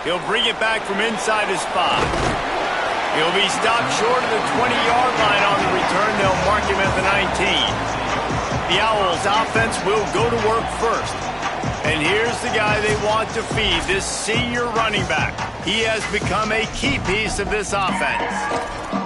He'll bring it back from inside his 5. He'll be stopped short of the 20-yard line on the return. They'll mark him at the 19. The Owls offense will go to work first. And here's the guy they want to feed, this senior running back. He has become a key piece of this offense.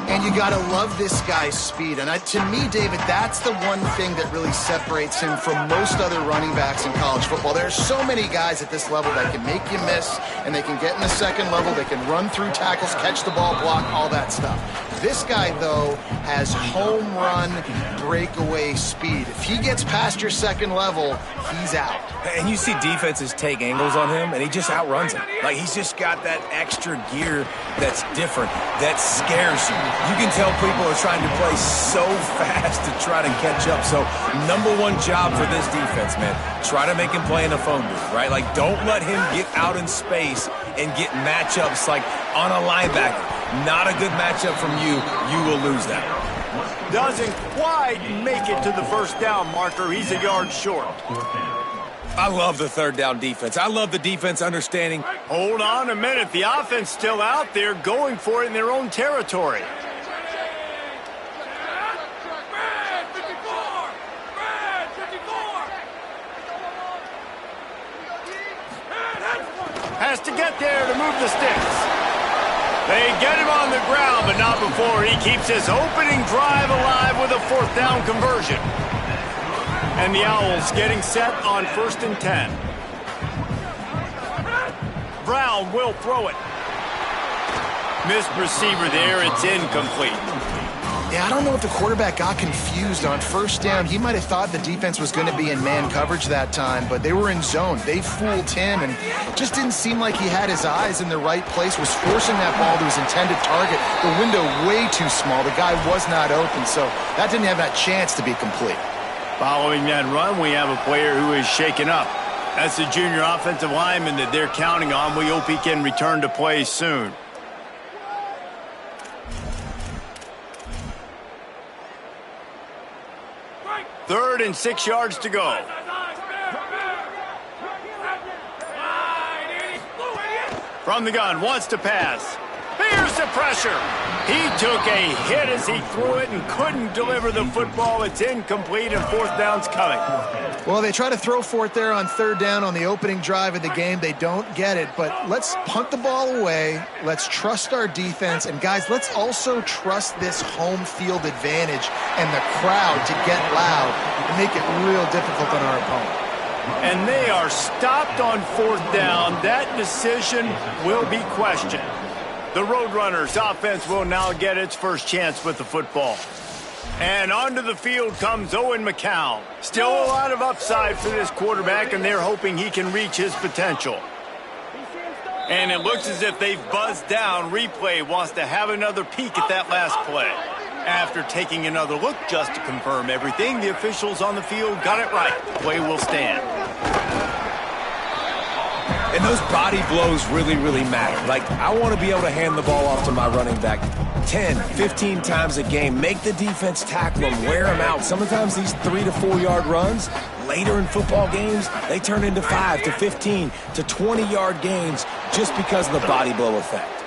And you got to love this guy's speed. And to me, David, that's the one thing that really separates him from most other running backs in college football. There are so many guys at this level that can make you miss, and they can get in the second level. They can run through tackles, catch the ball, block, all that stuff. This guy, though, has home run breakaway speed. If he gets past your second level, he's out. And you see defenses take angles on him, and he just outruns them. Like, he's just got that extra gear that's different, that scares you. You can tell people are trying to play so fast to try to catch up. So, number one job for this defense, man, try to make him play in a phone booth, right? Like, don't let him get out in space and get matchups like on a linebacker. Not a good matchup from you. You will lose that. Doesn't quite make it to the first down marker. He's a yard short. I love the third down defense. I love the defense understanding. Hold on a minute. The offense still out there going for it in their own territory. Has to get there to move the sticks. They get him on the ground, but not before he keeps his opening drive alive with a fourth down conversion. And the Owls getting set on 1st and 10. Brown will throw it. Missed receiver there. It's incomplete. Yeah, I don't know if the quarterback got confused on first down. He might have thought the defense was going to be in man coverage that time, but they were in zone. They fooled him and just didn't seem like he had his eyes in the right place, was forcing that ball to his intended target. The window way too small. The guy was not open, so that didn't have that chance to be complete. Following that run, we have a player who is shaken up. That's the junior offensive lineman that they're counting on. We hope he can return to play soon. Third and 6 yards to go. From the gun, wants to pass. Here's the pressure. He took a hit as he threw it and couldn't deliver the football. It's incomplete and fourth down's coming. Well, they try to throw for it there on third down on the opening drive of the game. They don't get it, but let's punt the ball away. Let's trust our defense. And, guys, let's also trust this home field advantage and the crowd to get loud and make it real difficult on our opponent. And they are stopped on fourth down. That decision will be questioned. The Roadrunners offense will now get its first chance with the football. And onto the field comes Owen McCown. Still a lot of upside for this quarterback, and they're hoping he can reach his potential. And it looks as if they've buzzed down. Replay wants to have another peek at that last play. After taking another look just to confirm everything, the officials on the field got it right. Play will stand. And those body blows really, really matter. Like, I want to be able to hand the ball off to my running back 10, 15 times a game. Make the defense tackle them, wear them out. Sometimes these 3 to 4 yard runs, later in football games, they turn into 5 to 15 to 20-yard gains just because of the body blow effect.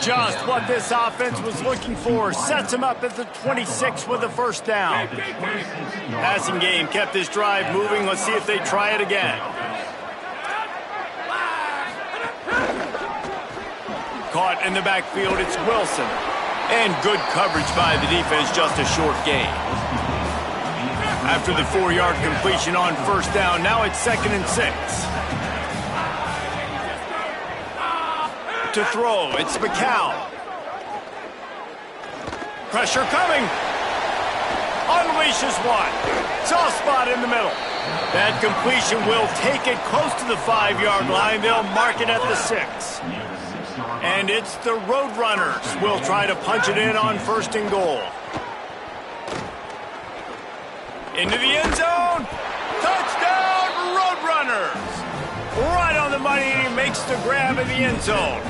Just what this offense was looking for. Sets him up at the 26 with a first down. Passing game kept this drive moving. Let's see if they try it again. Caught in the backfield, it's Wilson. And good coverage by the defense, just a short gain. After the 4-yard completion on first down, now it's 2nd and 6. To throw, it's McCown. Pressure coming. Unleashes one. Soft spot in the middle. That completion will take it close to the 5-yard line. They'll mark it at the 6. And it's the Roadrunners. Will try to punch it in on 1st and goal. Into the end zone. Touchdown, Roadrunners. Right on the money, and he makes the grab in the end zone.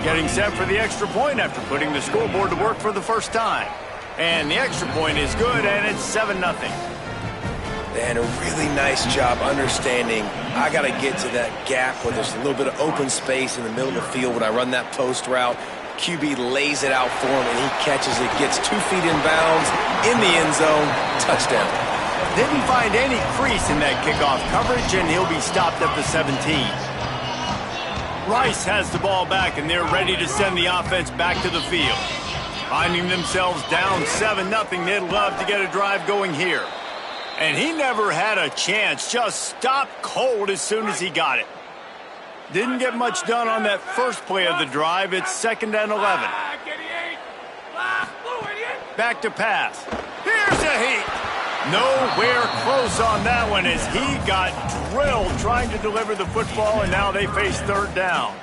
Getting set for the extra point after putting the scoreboard to work for the first time. And the extra point is good, and it's 7-0. And a really nice job understanding I got to get to that gap where there's a little bit of open space in the middle of the field when I run that post route. QB lays it out for him, and he catches it, gets 2 feet in bounds, in the end zone, touchdown. Didn't find any crease in that kickoff coverage, and he'll be stopped at the 17. Rice has the ball back, and they're ready to send the offense back to the field. Finding themselves down 7-0, they'd love to get a drive going here. And he never had a chance, just stopped cold as soon as he got it. Didn't get much done on that first play of the drive. It's 2nd and 11. Back to pass. Here's a heat. Nowhere close on that one as he got drilled trying to deliver the football, and now they face 3rd down.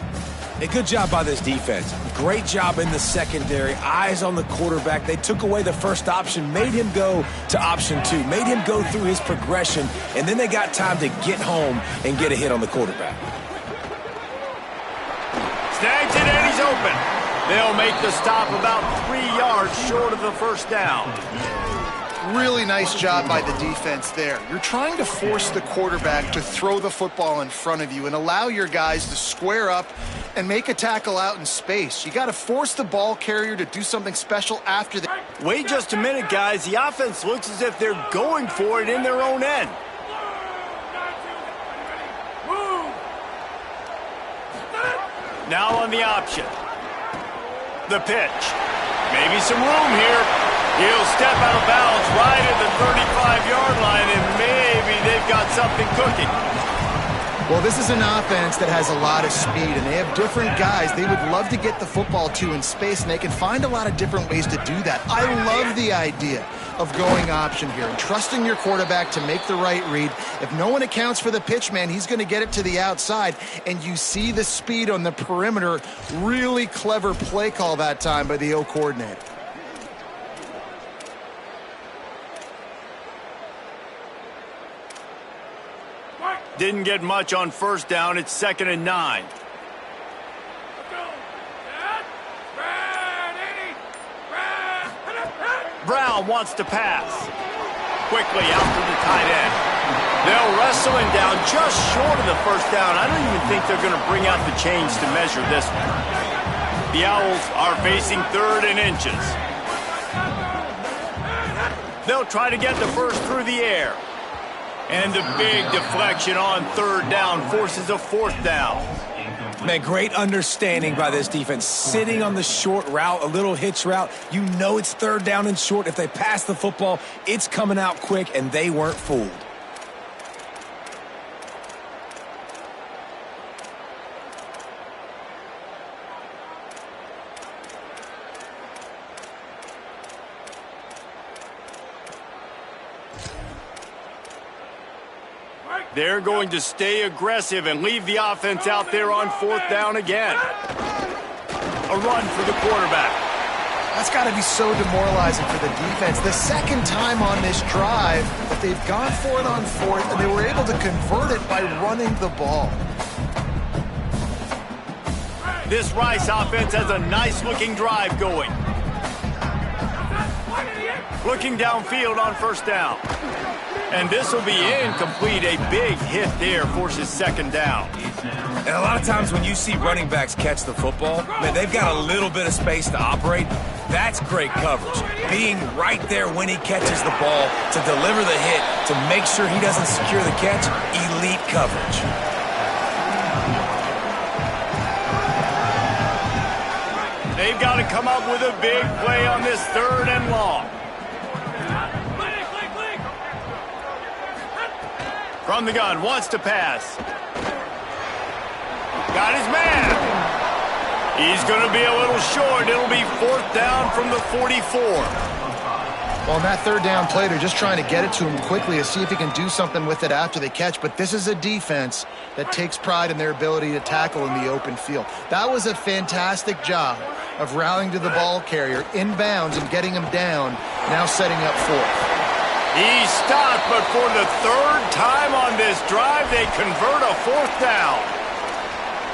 A good job by this defense. Great job in the secondary. Eyes on the quarterback. They took away the first option, made him go to option 2, made him go through his progression, and then they got time to get home and get a hit on the quarterback. Snags it and he's open. They'll make the stop about 3 yards short of the first down. Really nice job by the defense there. You're trying to force the quarterback to throw the football in front of you and allow your guys to square up and make a tackle out in space. You got to force the ball carrier to do something special after that. Wait just a minute, guys. The offense looks as if they're going for it in their own end. Now on the option. The pitch. Maybe some room here. He'll step out of bounds right at the 35-yard line, and maybe they've got something cooking. Well, this is an offense that has a lot of speed, and they have different guys they would love to get the football to in space, and they can find a lot of different ways to do that. I love the idea of going option here and trusting your quarterback to make the right read. If no one accounts for the pitch man, he's going to get it to the outside, and you see the speed on the perimeter. Really clever play call that time by the O coordinator. Didn't get much on first down. It's 2nd and 9. Brown wants to pass. Quickly out to the tight end. They'll wrestle him down just short of the first down. I don't even think they're going to bring out the chains to measure this one. The Owls are facing 3rd and inches. They'll try to get the first through the air. And the big deflection on 3rd down forces a 4th down. Man, great understanding by this defense. Sitting on the short route, a little hitch route. You know it's 3rd down and short. If they pass the football, it's coming out quick, and they weren't fooled. They're going to stay aggressive and leave the offense out there on 4th down again. A run for the quarterback. That's got to be so demoralizing for the defense. The 2nd time on this drive that they've gone for it on 4th, and they were able to convert it by running the ball. This Rice offense has a nice-looking drive going. Looking downfield on first down. And this will be incomplete. A big hit there forces 2nd down. And a lot of times when you see running backs catch the football, man, they've got a little bit of space to operate. That's great coverage. Being right there when he catches the ball to deliver the hit, to make sure he doesn't secure the catch, elite coverage. They've got to come up with a big play on this 3rd and long. From the gun, wants to pass. Got his man. He's going to be a little short. It'll be 4th down from the 44. Well, on that 3rd down play, they're just trying to get it to him quickly to see if he can do something with it after they catch. But this is a defense that takes pride in their ability to tackle in the open field. That was a fantastic job of rallying to the ball carrier inbounds and getting him down, now setting up 4th. He stopped, but for the 3rd time on this drive, they convert a 4th down.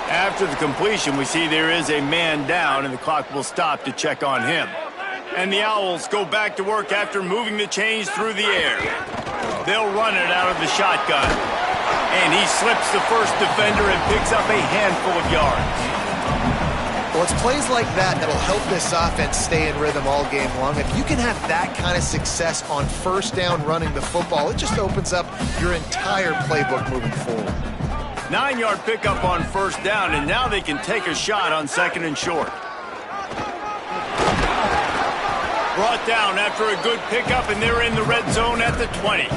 After the completion, we see there is a man down, and the clock will stop to check on him. And the Owls go back to work after moving the chains through the air. They'll run it out of the shotgun. And he slips the first defender and picks up a handful of yards. Well, it's plays like that that'll help this offense stay in rhythm all game long. If you can have that kind of success on first down running the football, it just opens up your entire playbook moving forward. 9-yard pickup on first down, and now they can take a shot on second and short. Brought down after a good pickup, and they're in the red zone at the 20.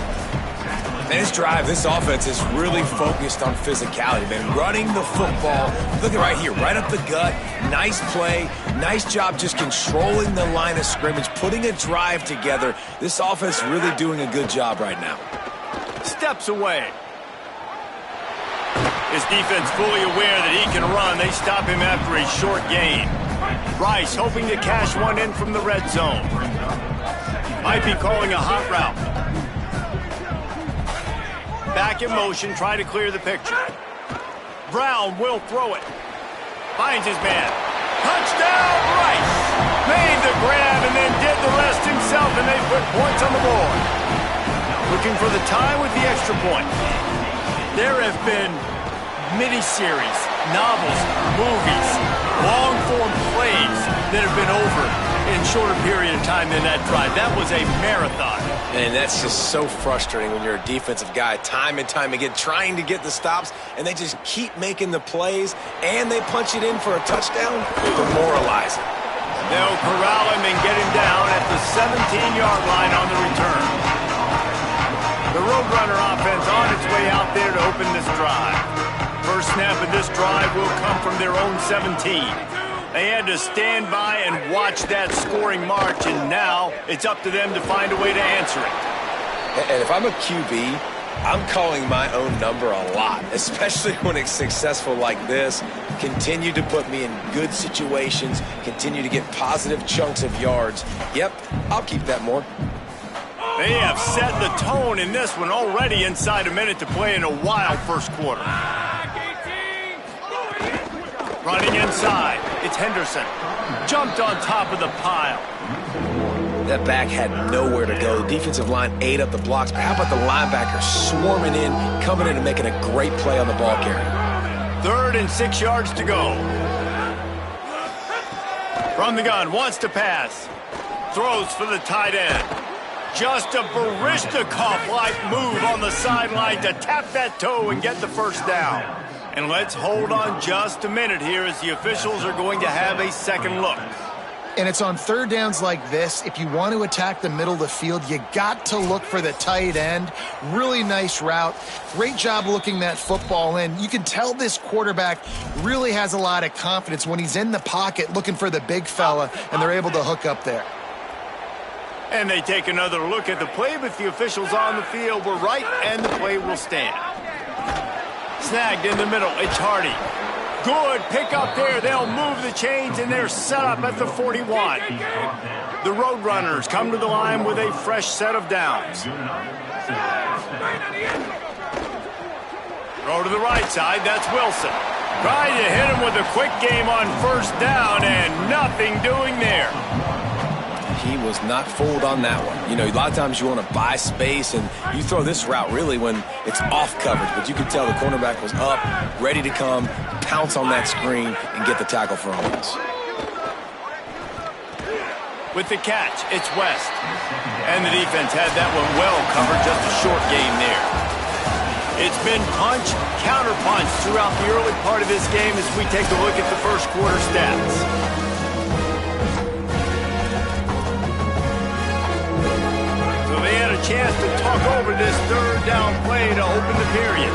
This drive, this offense is really focused on physicality, man. Running the football. Look at right here, right up the gut. Nice play. Nice job just controlling the line of scrimmage, putting a drive together. This offense really doing a good job right now. Steps away. His defense fully aware that he can run. They stop him after a short gain. Rice hoping to cash one in from the red zone. Might be calling a hot route. Back in motion, try to clear the picture. Brown will throw it. Finds his man. Touchdown, Rice! Made the grab and then did the rest himself, and they put points on the board. Looking for the tie with the extra point. There have been miniseries, novels, movies, long-form plays that have been over in shorter period of time than that drive. That was a marathon. And that's just so frustrating when you're a defensive guy time and time again trying to get the stops, and they just keep making the plays, and they punch it in for a touchdown. Demoralizing. They'll corral him and get him down at the 17-yard line on the return. The Roadrunner offense on its way out there to open this drive. First snap of this drive will come from their own 17. They had to stand by and watch that scoring march, and now it's up to them to find a way to answer it. And if I'm a QB, I'm calling my own number a lot, especially when it's successful like this. Continue to put me in good situations, continue to get positive chunks of yards. Yep, I'll keep that more. They have set the tone in this one already inside a minute to play in a wild first quarter. Running inside, it's Henderson. Jumped on top of the pile. That back had nowhere to go. The defensive line ate up the blocks. But how about the linebacker swarming in, coming in and making a great play on the ball carrier? 3rd and 6 yards to go. From the gun, wants to pass. Throws for the tight end. Just a Baryshnikov-like move on the sideline to tap that toe and get the first down. And let's hold on just a minute here as the officials are going to have a second look. And it's on third downs like this. If you want to attack the middle of the field, you got to look for the tight end. Really nice route. Great job looking that football in. You can tell this quarterback really has a lot of confidence when he's in the pocket looking for the big fella, and they're able to hook up there. And they take another look at the play, but the officials on the field were right, and the play will stand. Snagged in the middle, it's Hardy. Good pick up there. They'll move the chains, and they're set up at the 41. The Roadrunners come to the line with a fresh set of downs. Throw to the right side, that's Wilson. Trying to hit him with a quick game on first down, and nothing doing there. He was not fooled on that one. You know, a lot of times you want to buy space, and you throw this route really when it's off coverage. But you can tell the cornerback was up, ready to come, pounce on that screen, and get the tackle for offense. With the catch, it's West. And the defense had that one well covered, just a short gain there. It's been punch, counter-punch throughout the early part of this game as we take a look at the first quarter stats. They had a chance to talk over this third down play to open the period.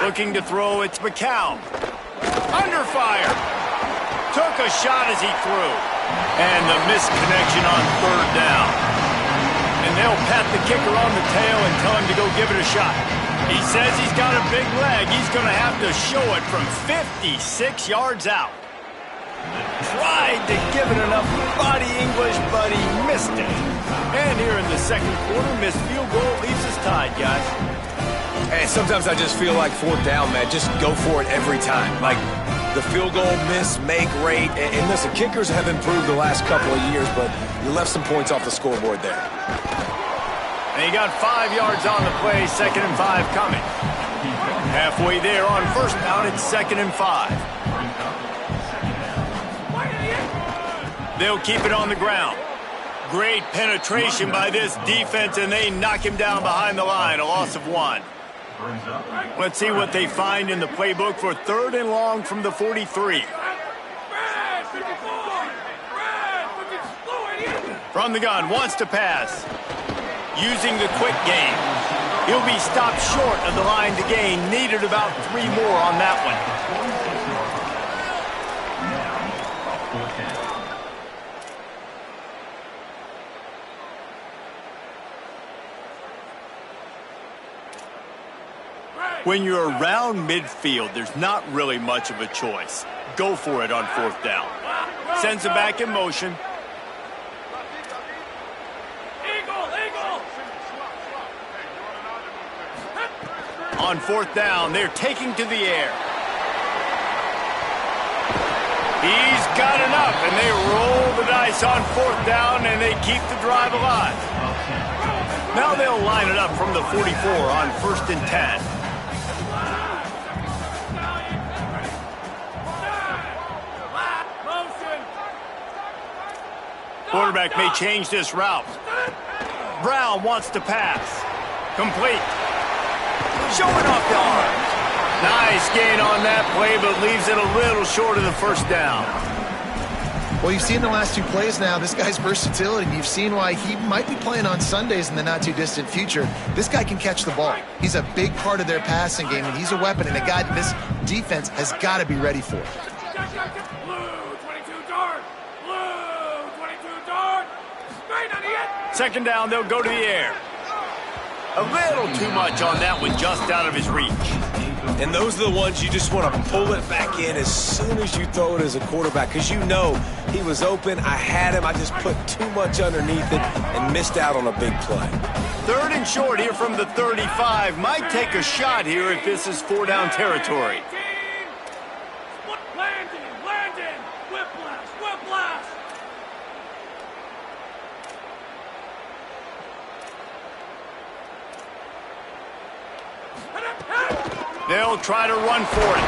Looking to throw, it's McCown. Under fire. Took a shot as he threw. And the misconnection on third down. And they'll pat the kicker on the tail and tell him to go give it a shot. He says he's got a big leg. He's going to have to show it from 56 yards out. Tried to give it enough body English, but he missed it. And here in the second quarter, missed field goal leaves us tied, guys. And sometimes I just feel like fourth down, man. Just go for it every time. Like the field goal miss, make rate. And listen, kickers have improved the last couple of years, but you left some points off the scoreboard there. And he got 5 yards on the play, 2nd and 5 coming. Halfway there on first down, it's 2nd and 5. They'll keep it on the ground. Great penetration by this defense, and they knock him down behind the line, a loss of 1. Let's see what they find in the playbook for 3rd and long from the 43. From the gun, wants to pass. Using the quick game. He'll be stopped short of the line to gain. Needed about 3 more on that one. When you're around midfield, there's not really much of a choice. Go for it on 4th down. Sends it back in motion. On 4th down, they're taking to the air. He's got enough, and they roll the dice on 4th down, and they keep the drive alive. Now they'll line it up from the 44 on 1st and 10. Quarterback may change this route. Brown wants to pass. Complete. Showing off the arms. Nice gain on that play, but leaves it a little short of the 1st down. Well, you've seen the last 2 plays now. This guy's versatility. You've seen why he might be playing on Sundays in the not-too-distant future. This guy can catch the ball. He's a big part of their passing game, and he's a weapon, and a guy this defense has got to be ready for. Blue, 22 dart. 2nd down, they'll go to the air. A little too much on that one, just out of his reach. And those are the ones you just want to pull it back in as soon as you throw it as a quarterback, because you know he was open, I had him, I just put too much underneath it and missed out on a big play. 3rd and short here from the 35. Might take a shot here if this is 4-down territory. Landon, whiplash. They'll try to run for it.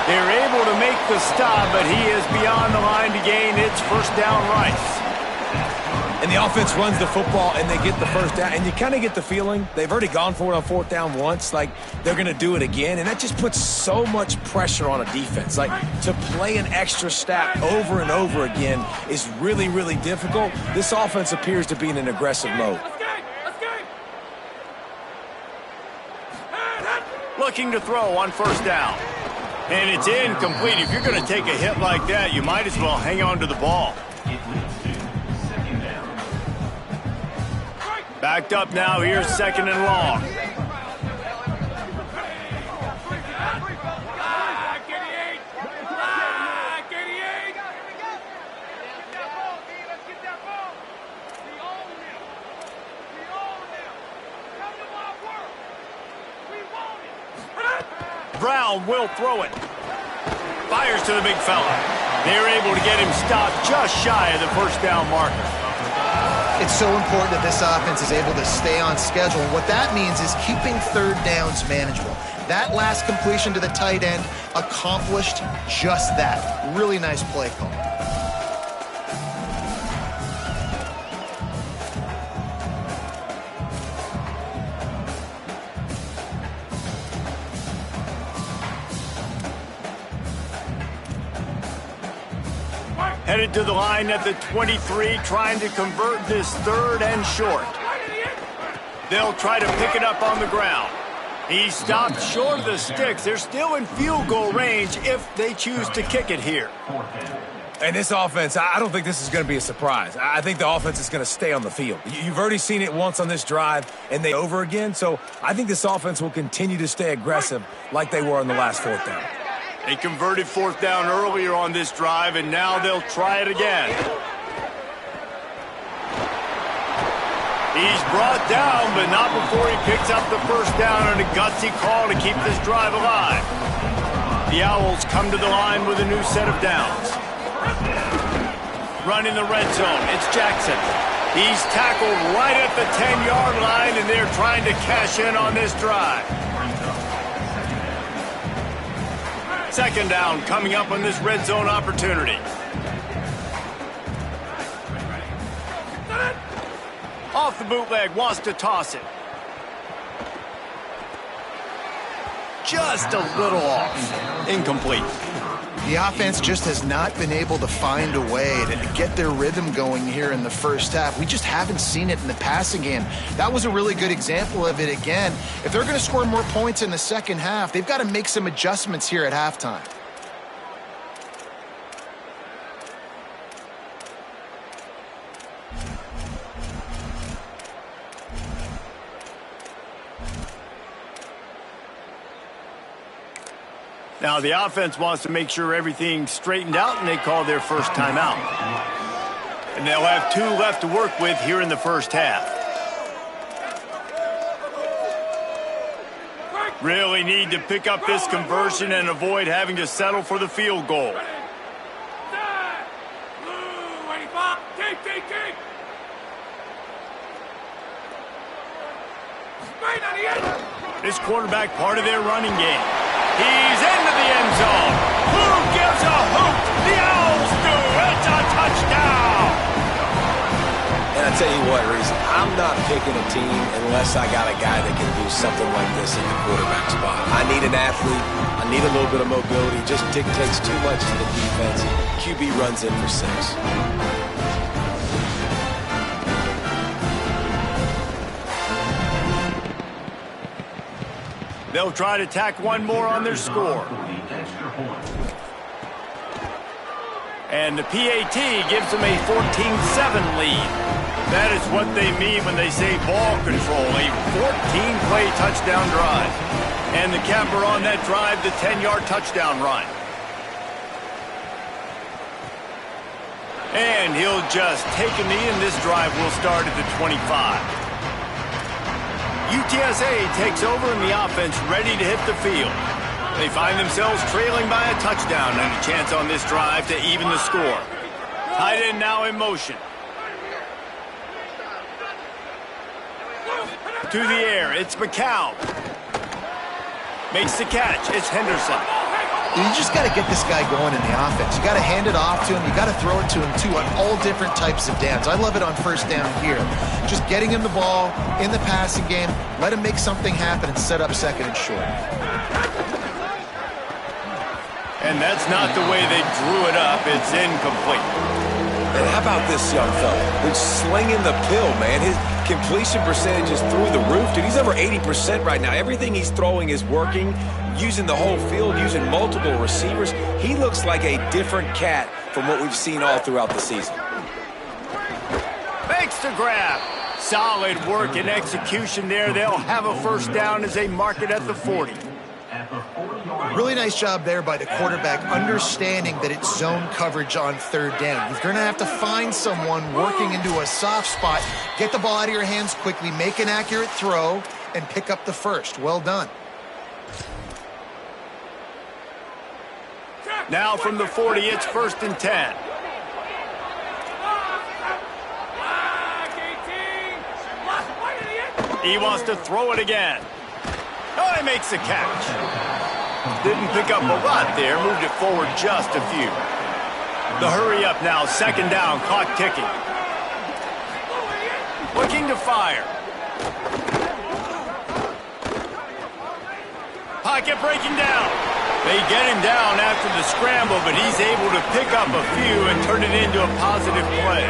They're able to make the stop, but he is beyond the line to gain. It's 1st down Rice. And the offense runs the football, and they get the 1st down. And you kind of get the feeling they've already gone for it on 4th down once. Like, they're going to do it again. And that just puts so much pressure on a defense. Like, to play an extra snap over and over again is really, really difficult. This offense appears to be in an aggressive mode. Looking to throw on 1st down. And it's incomplete. If you're going to take a hit like that, you might as well hang on to the ball. Backed up now. Here's 2nd and long. Brown will throw it. Fires to the big fella. They're able to get him stopped just shy of the 1st down marker. It's so important that this offense is able to stay on schedule. And what that means is keeping 3rd downs manageable. That last completion to the tight end accomplished just that. Really nice play call. Headed to the line at the 23, trying to convert this 3rd and short. They'll try to pick it up on the ground. He stopped short of the sticks. They're still in field goal range if they choose to kick it here. And this offense, I don't think this is going to be a surprise. I think the offense is going to stay on the field. You've already seen it once on this drive, and they over again. So I think this offense will continue to stay aggressive like they were on the last 4th down. They converted 4th down earlier on this drive, and now they'll try it again. He's brought down, but not before he picks up the 1st down on a gutsy call to keep this drive alive. The Owls come to the line with a new set of downs. Run in the red zone. It's Jackson. He's tackled right at the 10-yard line, and they're trying to cash in on this drive. Second down coming up on this red zone opportunity. Off the bootleg, wants to toss it. Just a little off. Incomplete. The offense just has not been able to find a way to get their rhythm going here in the first half. We just haven't seen it in the passing game. That was a really good example of it again. If they're going to score more points in the second half, they've got to make some adjustments here at halftime. Now, the offense wants to make sure everything's straightened out, and they call their first timeout. And they'll have 2 left to work with here in the first half. Really need to pick up this conversion and avoid having to settle for the field goal. This quarterback part of their running game. He's into the end zone. Who gives a hoot? The Owls do. It's a touchdown. And I tell you what, Reese, I'm not picking a team unless I got a guy that can do something like this at the quarterback spot. I need an athlete. I need a little bit of mobility. It just dictates too much to the defense. QB runs in for 6. They'll try to tack one more on their score. And the PAT gives them a 14-7 lead. That is what they mean when they say ball control, a 14-play touchdown drive. And the capper on that drive, the 10-yard touchdown run. And he'll just take a knee, and this drive will start at the 25. UTSA takes over and the offense ready to hit the field. They find themselves trailing by a touchdown and a chance on this drive to even the score. Tight end now in motion. To the air, it's McCown. Makes the catch, it's Henderson. You just got to get this guy going in the offense. You got to hand it off to him. You got to throw it to him, too, on all different types of downs. I love it on first down here. Just getting him the ball in the passing game, let him make something happen and set up second and short. And that's not the way they drew it up. It's incomplete. And how about this young fella who's slinging the pill, man? His completion percentage is through the roof. Dude, he's over 80% right now. Everything he's throwing is working, using the whole field, using multiple receivers. He looks like a different cat from what we've seen all throughout the season. Makes the grab. Solid work and execution there. They'll have a first down as they mark it at the 40. Really nice job there by the quarterback, understanding that it's zone coverage on third down. You're going to have to find someone working into a soft spot, get the ball out of your hands quickly, make an accurate throw, and pick up the first. Well done. Now from the 40, it's 1st and 10. He wants to throw it again. Oh, he makes the catch. Didn't pick up a lot there, moved it forward just a few. The hurry up now, 2nd down, clock ticking. Looking to fire. Pocket breaking down. They get him down after the scramble, but he's able to pick up a few and turn it into a positive play.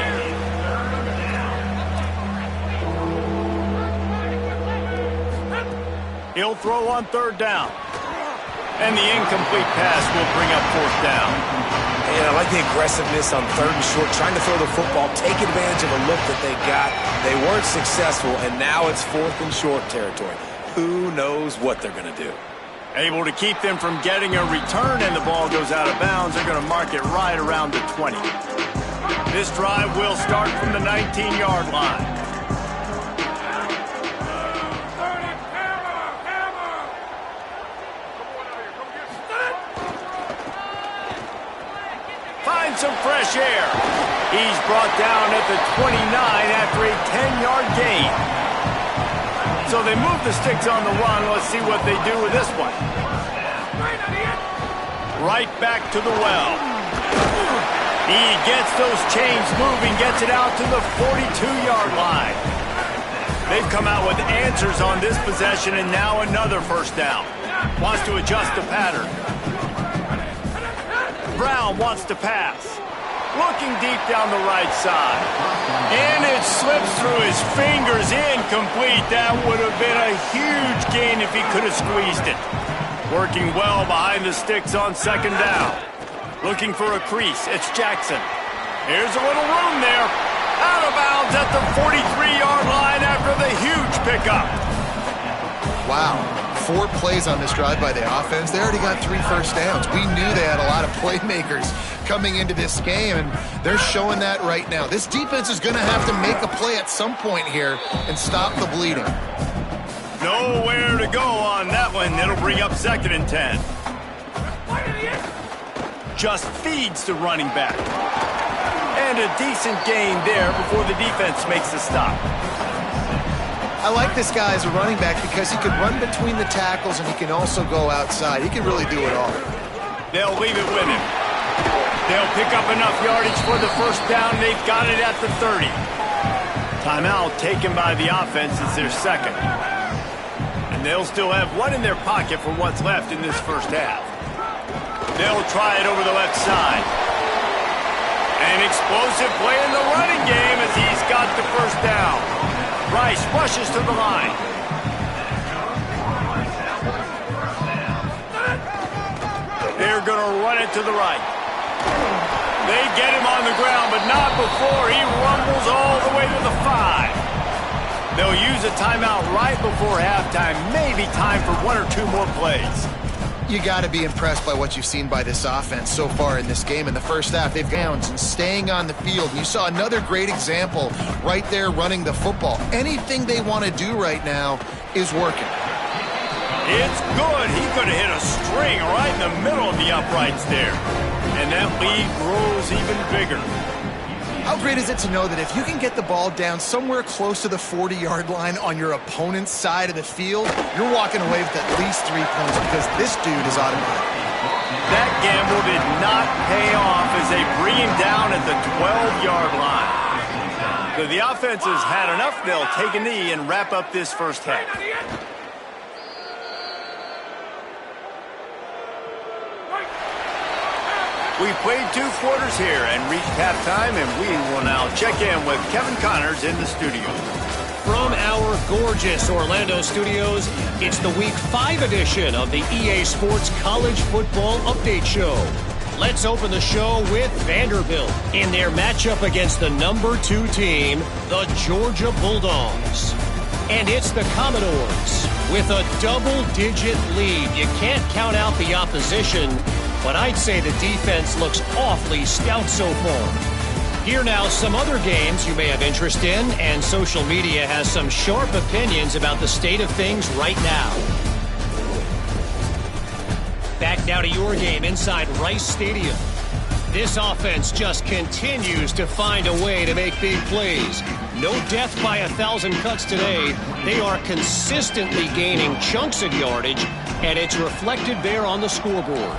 He'll throw on 3rd down. And the incomplete pass will bring up 4th down. And I like the aggressiveness on 3rd and short, trying to throw the football, take advantage of a look that they got. They weren't successful, and now it's 4th and short territory. Who knows what they're going to do? Able to keep them from getting a return, and the ball goes out of bounds. They're going to mark it right around the 20. This drive will start from the 19-yard line. Find some fresh air. He's brought down at the 29 after a 10-yard gain. So they move the sticks on the run. Let's see what they do with this one. Right back to the well. He gets those chains moving, gets it out to the 42-yard line. They've come out with answers on this possession, and now another first down. Wants to adjust the pattern. Brown wants to pass. Looking deep down the right side. And it slips through his fingers, incomplete. That would have been a huge gain if he could have squeezed it. Working well behind the sticks on second down. Looking for a crease. It's Jackson. Here's a little room there. Out of bounds at the 43-yard line after the huge pickup. Wow. 4 plays on this drive by the offense. They already got 3 first downs. We knew they had a lot of playmakers coming into this game, and they're showing that right now. This defense is going to have to make a play at some point here and stop the bleeding. Nowhere to go on that one. It'll bring up 2nd and 10. Just feeds the running back. And a decent gain there before the defense makes the stop. I like this guy as a running back because he can run between the tackles and he can also go outside. He can really do it all. They'll leave it with him. They'll pick up enough yardage for the first down. They've got it at the 30. Timeout taken by the offense is their second. And they'll still have one in their pocket for what's left in this first half. They'll try it over the left side. An explosive play in the running game as he's got the first down. Rice rushes to the line. They're going to run it to the right. They get him on the ground, but not before he rumbles all the way to the 5. They'll use a timeout right before halftime. Maybe time for 1 or 2 more plays. You got to be impressed by what you've seen by this offense so far in this game. In the first half, they've downs and staying on the field. And you saw another great example right there running the football. Anything they want to do right now is working. It's good. He could have hit a string right in the middle of the uprights there. And that lead grows even bigger. How great is it to know that if you can get the ball down somewhere close to the 40-yard line on your opponent's side of the field, you're walking away with at least 3 points because this dude is automatic. That gamble did not pay off as they bring him down at the 12-yard line. So the offense has had enough. They'll take a knee and wrap up this first half. We've played 2 quarters here and reached halftime, and we will now check in with Kevin Connors in the studio. From our gorgeous Orlando studios, it's the Week 5 edition of the EA Sports College Football Update Show. Let's open the show with Vanderbilt in their matchup against the number 2 team, the Georgia Bulldogs. And it's the Commodores with a double-digit lead. You can't count out the opposition, but I'd say the defense looks awfully stout so far. Here now, some other games you may have interest in, and social media has some sharp opinions about the state of things right now. Back now to your game inside Rice Stadium. This offense just continues to find a way to make big plays. No death by 1,000 cuts today. They are consistently gaining chunks of yardage, and it's reflected there on the scoreboard.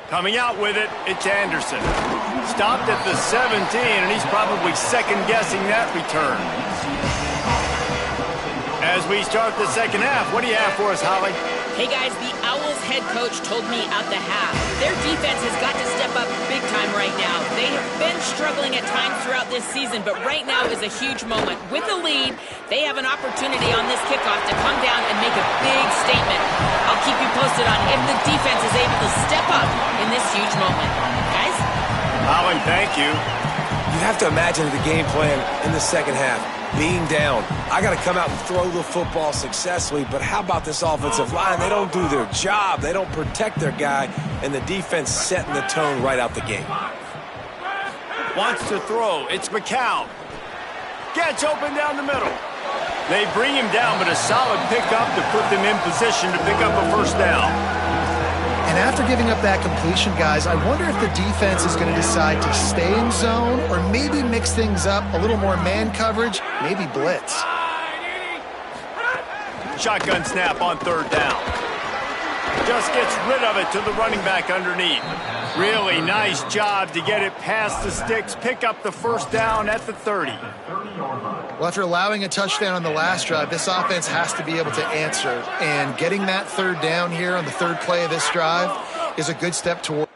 Coming out with it, it's Anderson. Stopped at the 17, and he's probably second-guessing that return. As we start the second half, what do you have for us, Holly? Hey, guys, the Owls head coach told me at the half, their defense has got to step up big time right now. They have been struggling at times throughout this season, but right now is a huge moment. With a lead, they have an opportunity on this kickoff to come down and make a big statement. I'll keep you posted on if the defense is able to step up in this huge moment. Guys? Holly, thank you. You have to imagine the game plan in the second half. Being down, I got to come out and throw the football successfully, but how about this offensive line? They don't do their job. They don't protect their guy, and the defense setting the tone right out the gate. Wants to throw. It's McCown. Gets open down the middle. They bring him down, but a solid pickup to put them in position to pick up a first down. And after giving up that completion, guys, I wonder if the defense is going to decide to stay in zone or maybe mix things up, a little more man coverage, maybe blitz. Shotgun snap on third down. Just gets rid of it to the running back underneath. Really nice job to get it past the sticks, pick up the first down at the 30. Well, after allowing a touchdown on the last drive, this offense has to be able to answer. And getting that third down here on the third play of this drive is a good step toward.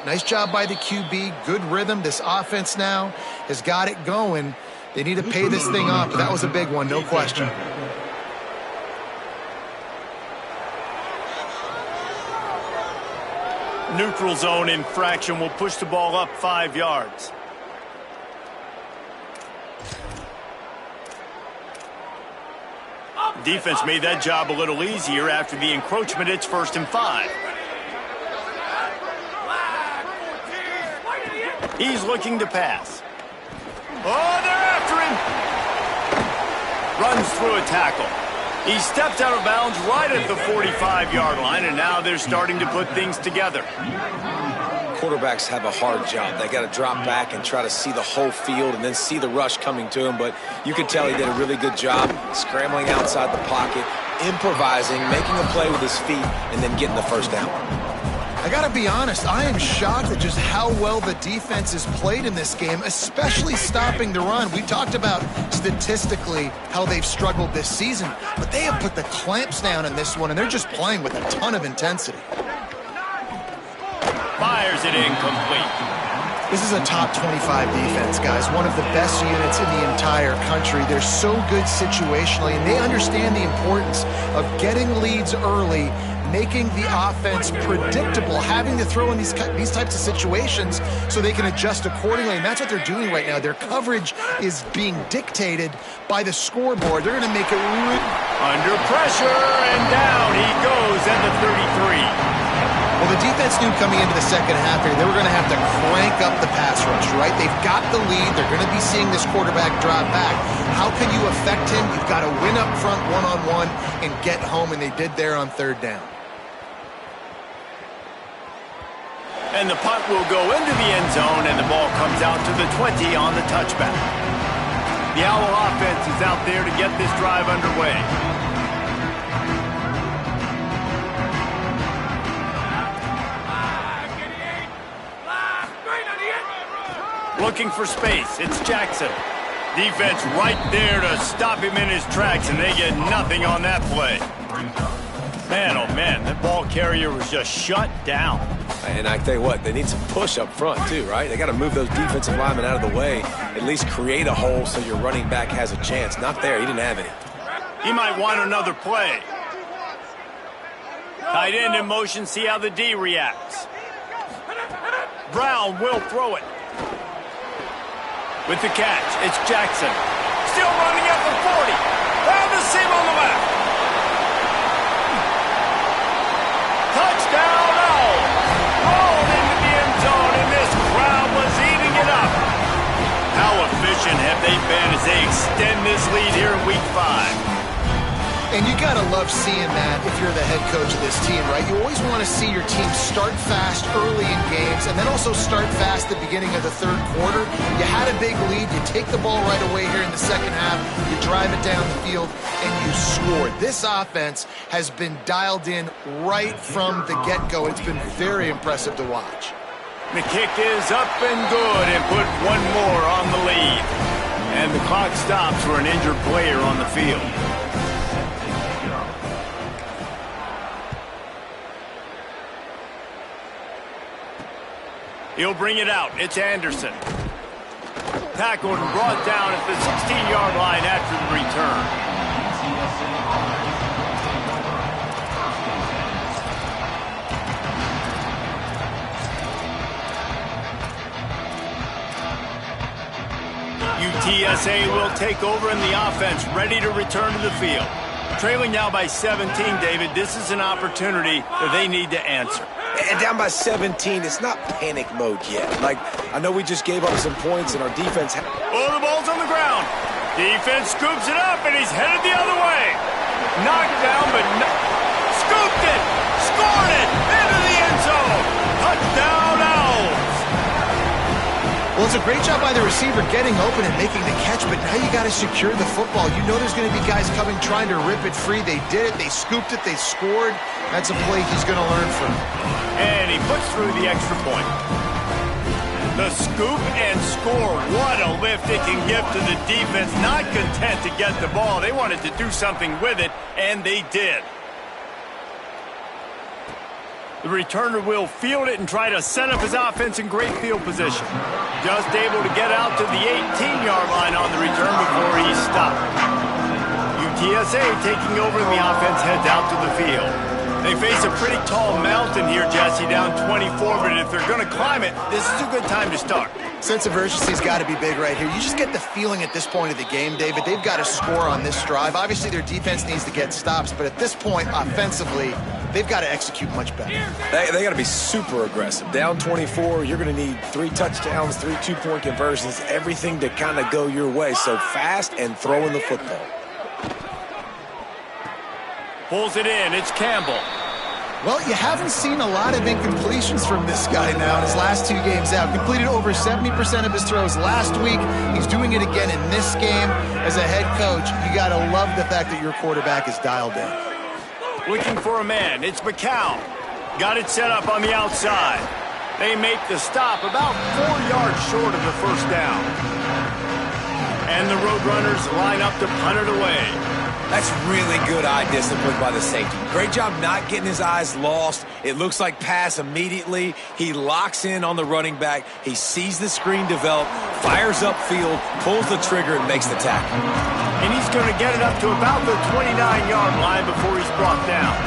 Nice job by the QB. Good rhythm. This offense now has got it going. They need to pay this thing off, but that was a big one, no question. Neutral zone infraction will push the ball up 5 yards. Defense made that job a little easier after the encroachment. It's 1st and 5. He's looking to pass. Oh, they're after him. Runs through a tackle. He stepped out of bounds right at the 45-yard line, and now they're starting to put things together. Quarterbacks have a hard job. They got to drop back and try to see the whole field and then see the rush coming to him. But you can tell he did a really good job scrambling outside the pocket, improvising, making a play with his feet, and then getting the first down. I got to be honest, I am shocked at just how well the defense has played in this game, especially stopping the run. We talked about statistically how they've struggled this season, but they have put the clamps down in this one, and they're just playing with a ton of intensity. Fires it incomplete. This is a top 25 defense, guys. One of the best units in the entire country. They're so good situationally, and they understand the importance of getting leads early, making the offense predictable, having to throw in these types of situations so they can adjust accordingly, and that's what they're doing right now. Their coverage is being dictated by the scoreboard. They're going to make it under pressure, and down he goes at the 33. Well, the defense knew coming into the second half here they were going to have to crank up the pass rush, right? They've got the lead. They're going to be seeing this quarterback drop back. How can you affect him? You've got to win up front one-on-one and get home, and they did there on third down. And the punt will go into the end zone, and the ball comes out to the 20 on the touchback. The Owl offense is out there to get this drive underway. Looking for space. It's Jackson. Defense right there to stop him in his tracks, and they get nothing on that play. Man, oh man, that ball carrier was just shut down. And I tell you what, they need some push up front too, right? They got to move those defensive linemen out of the way, at least create a hole so your running back has a chance. Not there, he didn't have any. He might want another play. Tight end in motion, see how the D reacts. Brown will throw it. With the catch, it's Jackson. Still running at the 40. Found the seam on the left. Touchdown, Owls. Rolled into the end zone, and this crowd was eating it up. How efficient have they been as they extend this lead here in Week 5? And you got to love seeing that if you're the head coach of this team, right? You always want to see your team start fast early in games and then also start fast at the beginning of the third quarter. You had a big lead. You take the ball right away here in the second half. You drive it down the field, and you scored. This offense has been dialed in right from the get-go. It's been very impressive to watch. The kick is up and good and put one more on the lead. And the clock stops for an injured player on the field. He'll bring it out. It's Anderson. Tackled and brought down at the 16-yard line after the return. UTSA will take over in the offense, ready to return to the field. Trailing now by 17, David. This is an opportunity that they need to answer. And down by 17, it's not panic mode yet. Like, I know we just gave up some points and our defense... Oh, the ball's on the ground. Defense scoops it up, and he's headed the other way. Knocked down, but scooped it. Scored it into the end zone. Touchdown, Owls. Well, it's a great job by the receiver getting open and making the catch, but now you got to secure the football. You know there's going to be guys coming trying to rip it free. They did it. They scooped it. They scored. That's a play he's going to learn from. And he puts through the extra point. The scoop and score. What a lift it can give to the defense. Not content to get the ball. They wanted to do something with it, and they did. The returner will field it and try to set up his offense in great field position. Just able to get out to the 18-yard line on the return before he stopped. UTSA taking over and the offense heads out to the field. They face a pretty tall mountain here, Jesse, down 24, but if they're going to climb it, this is a good time to start. Sense of urgency's got to be big right here. You just get the feeling at this point of the game, David, they've got to score on this drive. Obviously, their defense needs to get stops, but at this point, offensively, they've got to execute much better. They got to be super aggressive. Down 24, you're going to need 3 touchdowns, 3 two-point conversions, everything to kind of go your way. So fast and throwing the football. Pulls it in. It's Campbell. Well, you haven't seen a lot of incompletions from this guy now in his last 2 games out. Completed over 70% of his throws last week. He's doing it again in this game. As a head coach, you got to love the fact that your quarterback is dialed in. Looking for a man. It's McCown. Got it set up on the outside. They make the stop about 4 yards short of the first down. And the Roadrunners line up to punt it away. That's really good eye discipline by the safety. Great job not getting his eyes lost. It looks like pass immediately. He locks in on the running back. He sees the screen develop, fires upfield, pulls the trigger, and makes the tackle. And he's going to get it up to about the 29-yard line before he's brought down.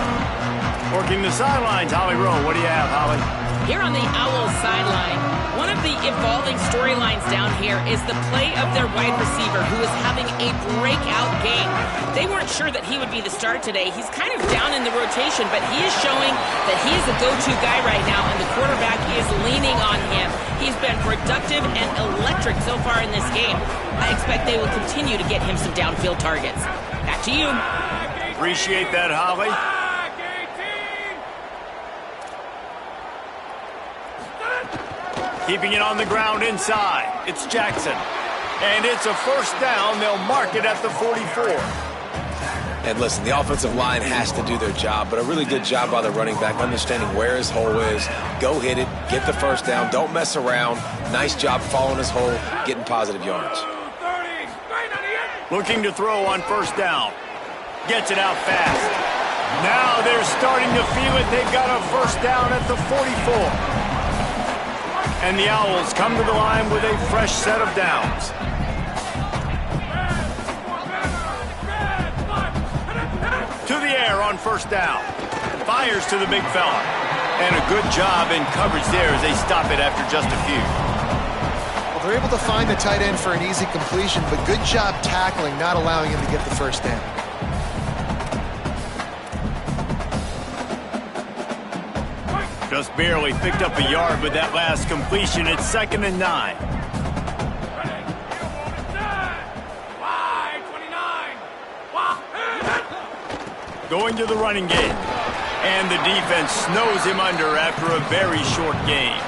Working the sidelines, Holly Rowe. What do you have, Holly? Here on the Owls sideline, one of the evolving storylines down here is the play of their wide receiver, who is having a breakout game. They weren't sure that he would be the start today. He's kind of down in the rotation, but he is showing that he is the go-to guy right now, and the quarterback is leaning on him. He's been productive and electric so far in this game. I expect they will continue to get him some downfield targets. Back to you. Appreciate that, Holly. Keeping it on the ground inside. It's Jackson. And it's a first down. They'll mark it at the 44. And listen, the offensive line has to do their job, but a really good job by the running back, understanding where his hole is. Go hit it, get the first down, don't mess around. Nice job following his hole, getting positive yards. Looking to throw on first down. Gets it out fast. Now they're starting to feel it. They've got a first down at the 44. And the Owls come to the line with a fresh set of downs. To the air on first down. Fires to the big fella. And a good job in coverage there as they stop it after just a few. Well, they're able to find the tight end for an easy completion, but good job tackling, not allowing him to get the first down. Just barely picked up a yard with that last completion. It's 2nd and 9. Going to the running game. And the defense snows him under after a very short game.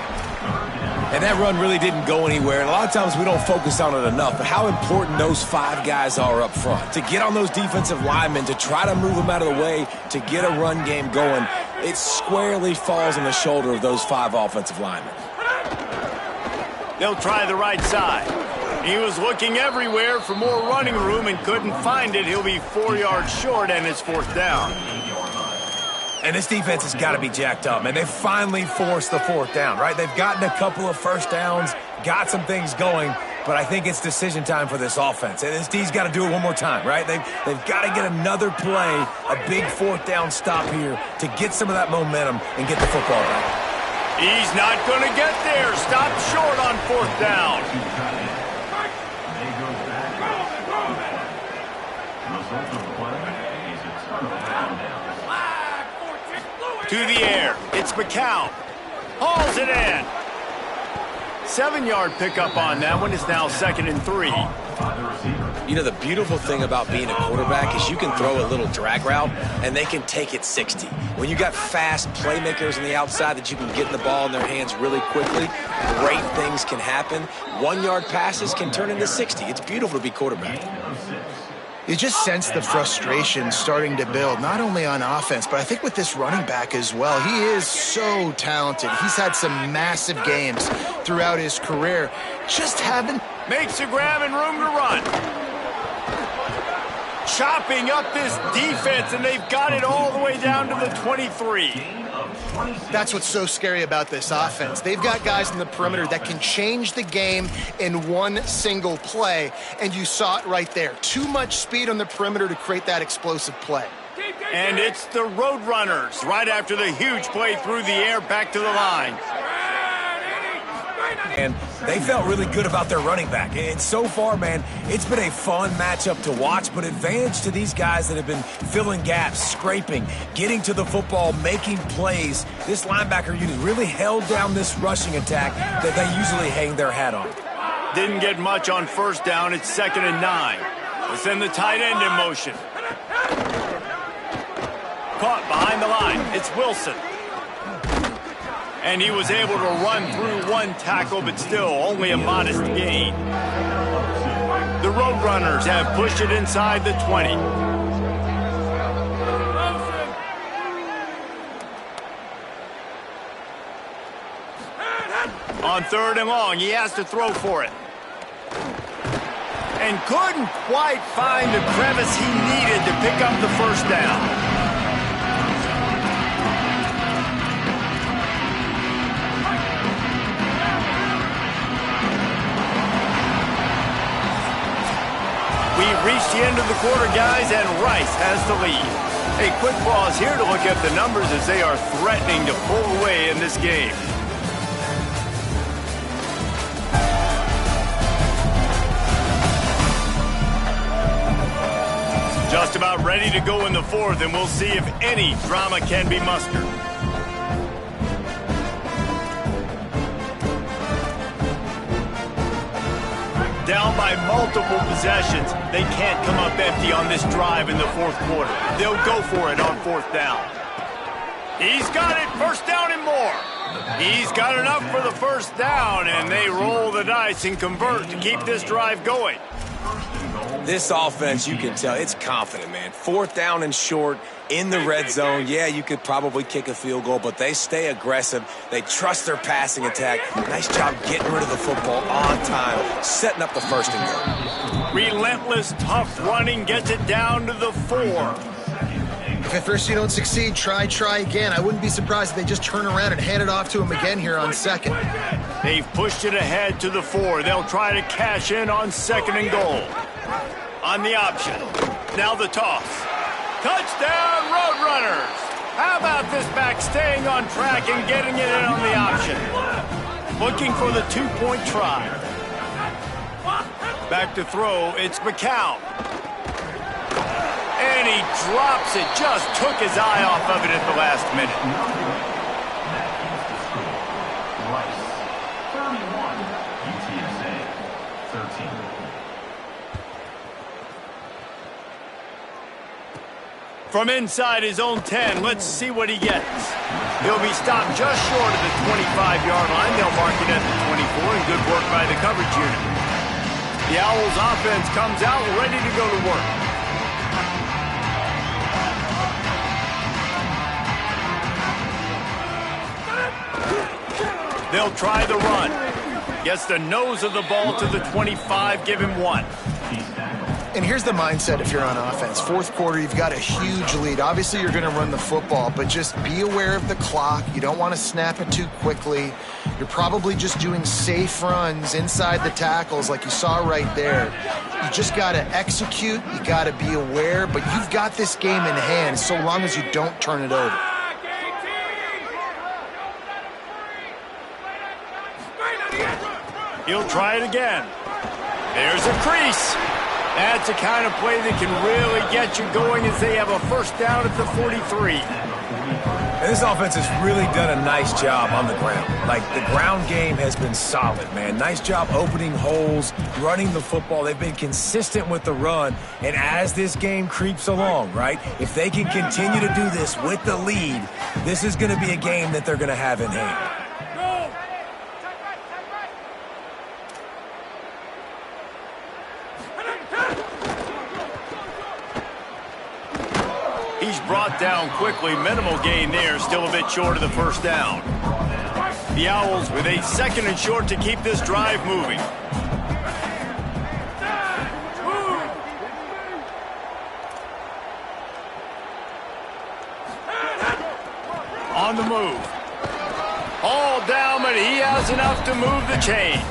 And that run really didn't go anywhere. And a lot of times we don't focus on it enough, but how important those 5 guys are up front. To get on those defensive linemen, to try to move them out of the way, to get a run game going, it squarely falls on the shoulder of those 5 offensive linemen. They'll try the right side. He was looking everywhere for more running room and couldn't find it. He'll be 4 yards short, and it's 4th down. And this defense has got to be jacked up, man. They finally forced the 4th down, right? They've gotten a couple of first downs, got some things going, but I think it's decision time for this offense. And this D's got to do it one more time, right? They've got to get another play, a big 4th down stop here to get some of that momentum and get the football back. He's not going to get there. Stop short on 4th down. To the air. It's McCown. Hauls it in. 7-yard pickup on that one. Is now 2nd and 3. You know, the beautiful thing about being a quarterback is you can throw a little drag route, and they can take it 60. When you got fast playmakers on the outside that you can get the ball in their hands really quickly, great things can happen. 1-yard passes can turn into 60. It's beautiful to be quarterback. You just sense the frustration starting to build, not only on offense, but I think with this running back as well. He is so talented. He's had some massive games throughout his career. Just haven't... Makes a grab and room to run. Chopping up this defense, and they've got it all the way down to the 23. That's what's so scary about this offense. They've got guys in the perimeter that can change the game in one single play, and you saw it right there. Too much speed on the perimeter to create that explosive play. And it's the Roadrunners right after the huge play through the air back to the line. And they felt really good about their running back. And so far, man, it's been a fun matchup to watch, but advantage to these guys that have been filling gaps, scraping, getting to the football, making plays. This linebacker unit really held down this rushing attack that they usually hang their hat on. Didn't get much on 1st down. It's 2nd and 9. Let's send the tight end in motion. Caught behind the line. It's Wilson. And he was able to run through 1 tackle, but still only a modest gain. The Roadrunners have pushed it inside the 20. On 3rd and long, he has to throw for it. And couldn't quite find the crevice he needed to pick up the 1st down. We've reached the end of the quarter, guys, and Rice has the lead. A quick pause here to look at the numbers as they are threatening to pull away in this game. Just about ready to go in the 4th, and we'll see if any drama can be mustered. Down by multiple possessions. They can't come up empty on this drive in the 4th quarter. They'll go for it on 4th down. He's got it, 1st down and more. He's got enough for the 1st down, and they roll the dice and convert to keep this drive going. This offense, you can tell, it's confident, man. 4th down and short in the red zone. Yeah, you could probably kick a field goal, but they stay aggressive. They trust their passing attack. Nice job getting rid of the football on time, setting up the 1st and goal. Relentless, tough running gets it down to the 4. If at first you don't succeed, try again. I wouldn't be surprised if they just turn around and hand it off to him again here on 2nd. They've pushed it ahead to the 4. They'll try to cash in on 2nd and goal. On the option. Now the toss. Touchdown, Roadrunners! How about this back staying on track and getting it in on the option? Looking for the 2-point try. Back to throw, it's McCown. And he drops it, just took his eye off of it at the last minute. From inside his own 10, let's see what he gets. He'll be stopped just short of the 25-yard line. They'll mark it at the 24, and good work by the coverage unit. The Owls offense comes out ready to go to work. They'll try the run. Gets the nose of the ball to the 25, give him 1. And here's the mindset if you're on offense. Fourth quarter, you've got a huge lead. Obviously, you're going to run the football, but just be aware of the clock. You don't want to snap it too quickly. You're probably just doing safe runs inside the tackles like you saw right there. You just got to execute. You got to be aware, but you've got this game in hand so long as you don't turn it over. He'll try it again. There's a crease. That's the kind of play that can really get you going as they have a first down at the 43. And this offense has really done a nice job on the ground. Like, the ground game has been solid, man. Nice job opening holes, running the football. They've been consistent with the run. And as this game creeps along, right, if they can continue to do this with the lead, this is going to be a game that they're going to have in hand. He's brought down quickly. Minimal gain there. Still a bit short of the first down. The Owls with a second and short to keep this drive moving. On the move. All down, but he has enough to move the chains.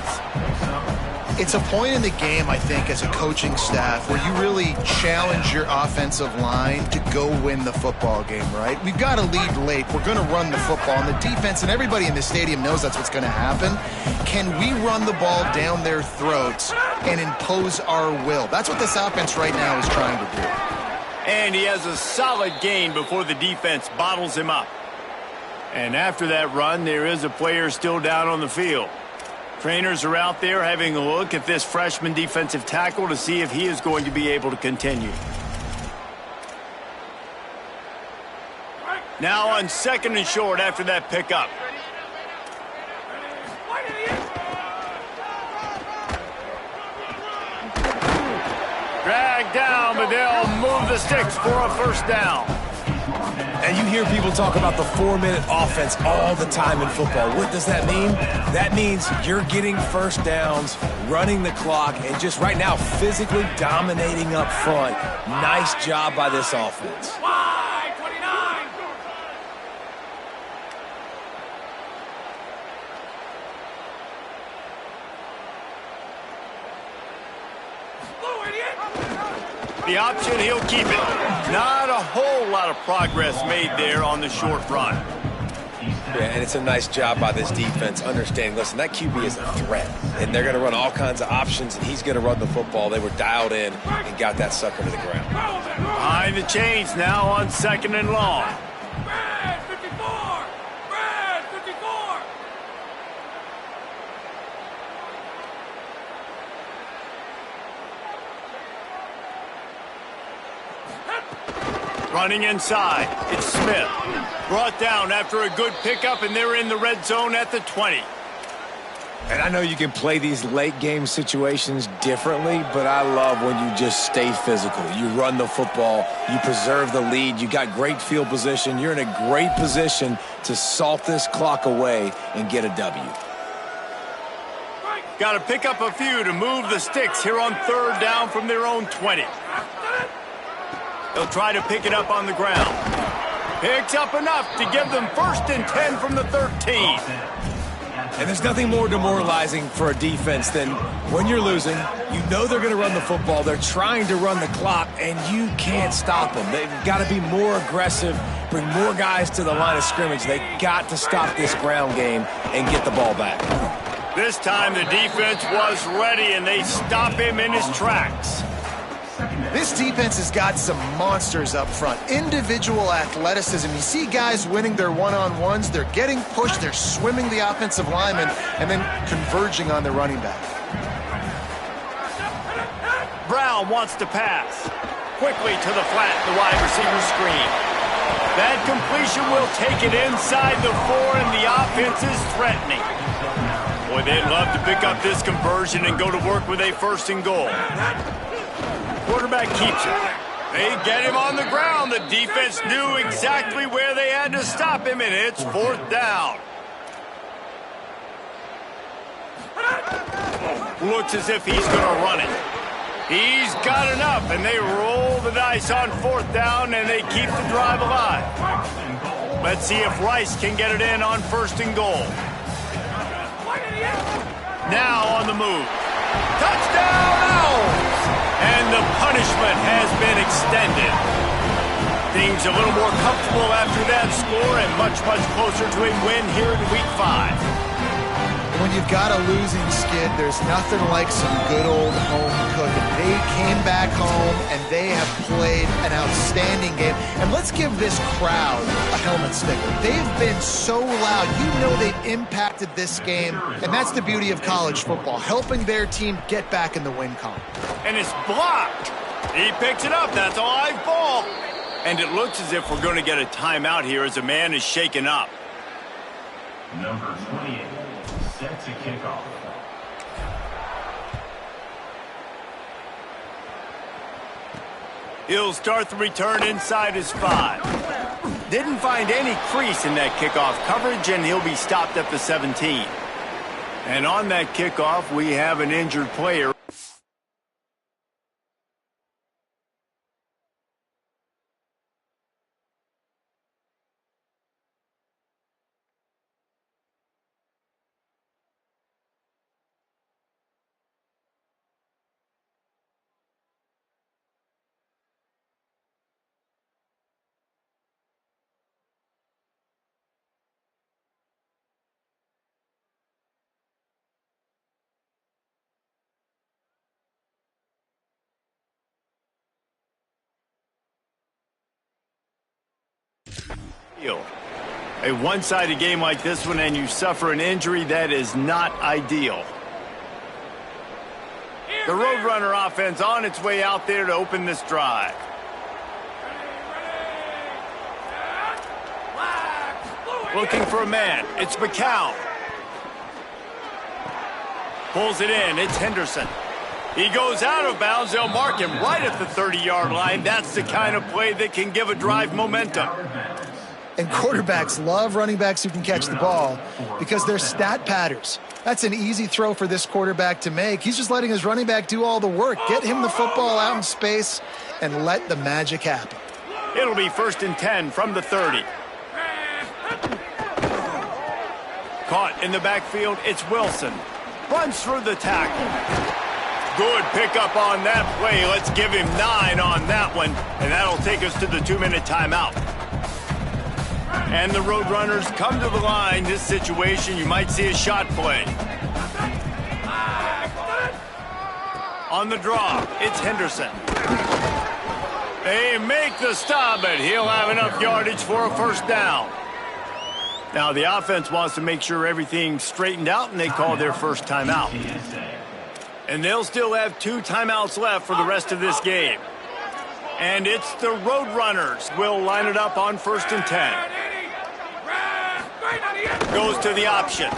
It's a point in the game, I think, as a coaching staff where you really challenge your offensive line to go win the football game, right? We've got to lead late. We're going to run the football. And the defense and everybody in the stadium knows that's what's going to happen. Can we run the ball down their throats and impose our will? That's what this offense right now is trying to do. And he has a solid gain before the defense bottles him up. And after that run, there is a player still down on the field. Trainers are out there having a look at this freshman defensive tackle to see if he is going to be able to continue. Now on second and short after that pickup. Drag down, but they'll move the sticks for a first down. And you hear people talk about the 4-minute offense all the time in football. What does that mean? That means you're getting first downs, running the clock, and just right now physically dominating up front. Nice job by this offense. The option, he'll keep it. Not a whole lot of progress made there on the short run. Yeah, and it's a nice job by this defense understanding, listen, that QB is a threat, and they're going to run all kinds of options, and he's going to run the football. They were dialed in and got that sucker to the ground. Behind the chains now on second and long. Red 54! Red 54! Running inside, it's Smith. Brought down after a good pickup, and they're in the red zone at the 20. And I know you can play these late game situations differently, but I love when you just stay physical. You run the football, you preserve the lead, you got great field position. You're in a great position to salt this clock away and get a W. Got to pick up a few to move the sticks here on third down from their own 20. They'll try to pick it up on the ground. Picks up enough to give them first and 10 from the 13. And there's nothing more demoralizing for a defense than when you're losing, you know they're going to run the football, they're trying to run the clock, and you can't stop them. They've got to be more aggressive, bring more guys to the line of scrimmage. They got to stop this ground game and get the ball back. This time the defense was ready, and they stop him in his tracks. This defense has got some monsters up front. Individual athleticism. You see guys winning their one-on-ones. They're getting pushed. They're swimming the offensive lineman and then converging on their running back. Brown wants to pass. Quickly to the flat, the wide receiver screen. That completion will take it inside the 4, and the offense is threatening. Boy, they'd love to pick up this conversion and go to work with a 1st and goal. Quarterback keeps it. They get him on the ground. The defense knew exactly where they had to stop him, and it's 4th down. Looks as if he's going to run it. He's got enough, and they roll the dice on 4th down, and they keep the drive alive. Let's see if Rice can get it in on 1st and goal. Now on the move. Touchdown, Owls! And the punishment has been extended. Things a little more comfortable after that score and much, much closer to a win here in Week 5. When you've got a losing skid, there's nothing like some good old home cooking. They came back home, and they have played an outstanding game. And let's give this crowd a helmet sticker. They've been so loud. You know they've impacted this game, and that's the beauty of college football, helping their team get back in the win column. And it's blocked. He picks it up. That's a live ball. And it looks as if we're going to get a timeout here as a man is shaken up. Number 28. Set to kick off. He'll start the return inside his 5. Didn't find any crease in that kickoff coverage, and he'll be stopped at the 17. And on that kickoff, we have an injured player. A one-sided game like this one and you suffer an injury, that is not ideal. The Roadrunner offense on its way out there to open this drive. Looking for a man. It's McCown. Pulls it in. It's Henderson. He goes out of bounds. They'll mark him right at the 30-yard line. That's the kind of play that can give a drive momentum. And quarterbacks love running backs who can catch the ball because they're stat patters. That's an easy throw for this quarterback to make. He's just letting his running back do all the work. Get him the football out in space and let the magic happen. It'll be 1st and 10 from the 30. Caught in the backfield, it's Wilson. Runs through the tackle. Good pickup on that play. Let's give him 9 on that one, and that'll take us to the 2-minute timeout. And the Roadrunners come to the line. This situation, you might see a shot play. On the draw, it's Henderson. They make the stop, but he'll have enough yardage for a 1st down. Now, the offense wants to make sure everything's straightened out, and they call their first timeout. And they'll still have 2 timeouts left for the rest of this game. And it's the Roadrunners. Will line it up on 1st and 10. Goes to the option.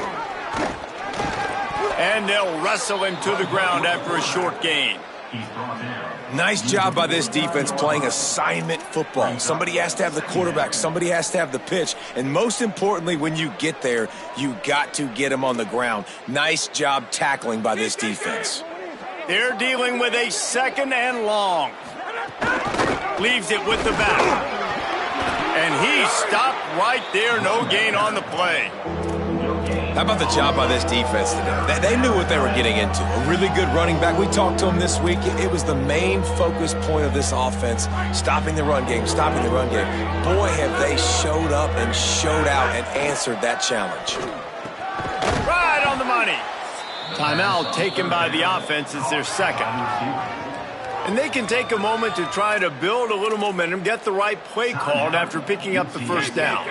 And they'll wrestle him to the ground after a short gain. Nice job by this defense playing assignment football. Somebody has to have the quarterback. Somebody has to have the pitch. And most importantly, when you get there, you got to get him on the ground. Nice job tackling by this defense. They're dealing with a 2nd and long. Leaves it with the back. And he stopped right there. No gain on the play. How about the job by this defense today? They knew what they were getting into. A really good running back. We talked to him this week. It was the main focus point of this offense. Stopping the run game, stopping the run game. Boy, have they showed up and showed out and answered that challenge. Right on the money. Timeout taken by the offense is their 2nd. And they can take a moment to try to build a little momentum, get the right play called after picking up the 1st down.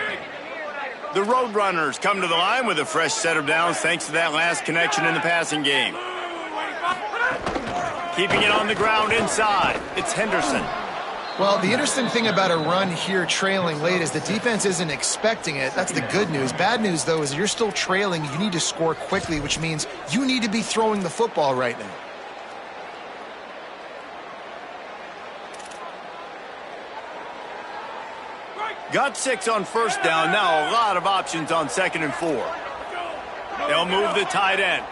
The Roadrunners come to the line with a fresh set of downs thanks to that last connection in the passing game. Keeping it on the ground inside. It's Henderson. Well, the interesting thing about a run here trailing late is the defense isn't expecting it. That's the good news. Bad news, though, is you're still trailing. You need to score quickly, which means you need to be throwing the football right now. Got 6 on first down. Now a lot of options on 2nd and 4. They'll move the tight end.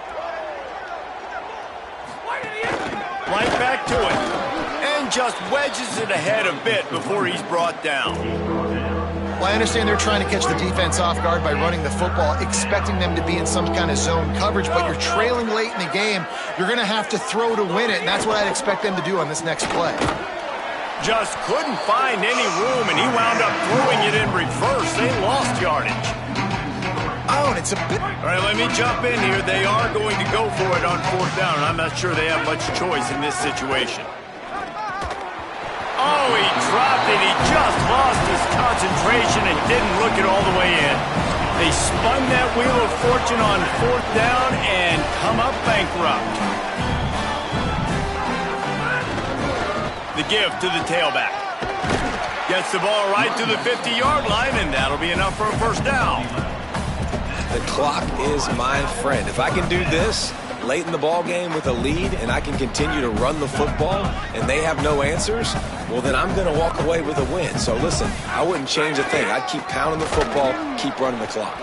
Right back to it. And just wedges it ahead a bit before he's brought down. Well, I understand they're trying to catch the defense off guard by running the football, expecting them to be in some kind of zone coverage, but you're trailing late in the game. You're going to have to throw to win it, and that's what I'd expect them to do on this next play. Just couldn't find any room, and he wound up throwing it in reverse. They lost yardage. Oh, and it's a bit... All right, let me jump in here. They are going to go for it on 4th down. I'm not sure they have much choice in this situation. Oh, he dropped it. He just lost his concentration and didn't look it all the way in. They spun that wheel of fortune on 4th down and come up bankrupt. The give to the tailback. Gets the ball right to the 50-yard line, and that'll be enough for a first down. The clock is my friend. If I can do this late in the ball game with a lead and I can continue to run the football and they have no answers, well, then I'm going to walk away with a win. So, listen, I wouldn't change a thing. I'd keep pounding the football, keep running the clock.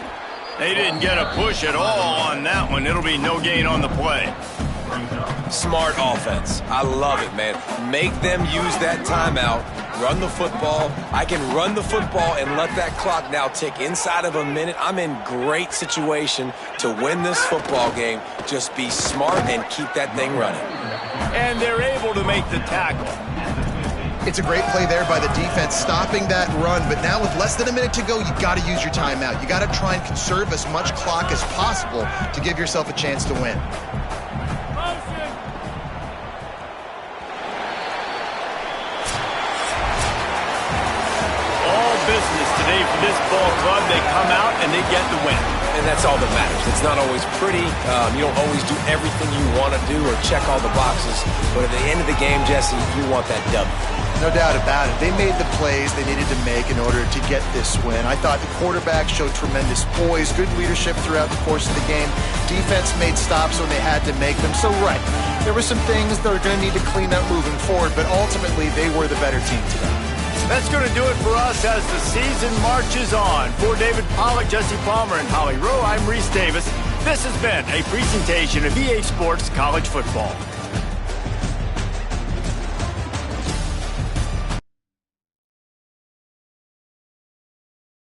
They didn't get a push at all on that one. It'll be no gain on the play. Smart offense. I love it, man. Make them use that timeout, run the football. I can run the football and let that clock now tick inside of a minute. I'm in great situation to win this football game. Just be smart and keep that thing running. And they're able to make the tackle. It's a great play there by the defense, stopping that run. But now with less than a minute to go, you got to use your timeout. You got to try and conserve as much clock as possible to give yourself a chance to win. Business today for this ball club. They come out and they get the win. And that's all that matters. It's not always pretty. You don't always do everything you want to do or check all the boxes. But at the end of the game, Jesse, you want that W. No doubt about it. They made the plays they needed to make in order to get this win. I thought the quarterback showed tremendous poise, good leadership throughout the course of the game. Defense made stops when they had to make them. So, right, there were some things that are going to need to clean up moving forward, but ultimately they were the better team today. That's going to do it for us as the season marches on. For David Pollack, Jesse Palmer, and Holly Rowe, I'm Reese Davis. This has been a presentation of EA Sports College Football.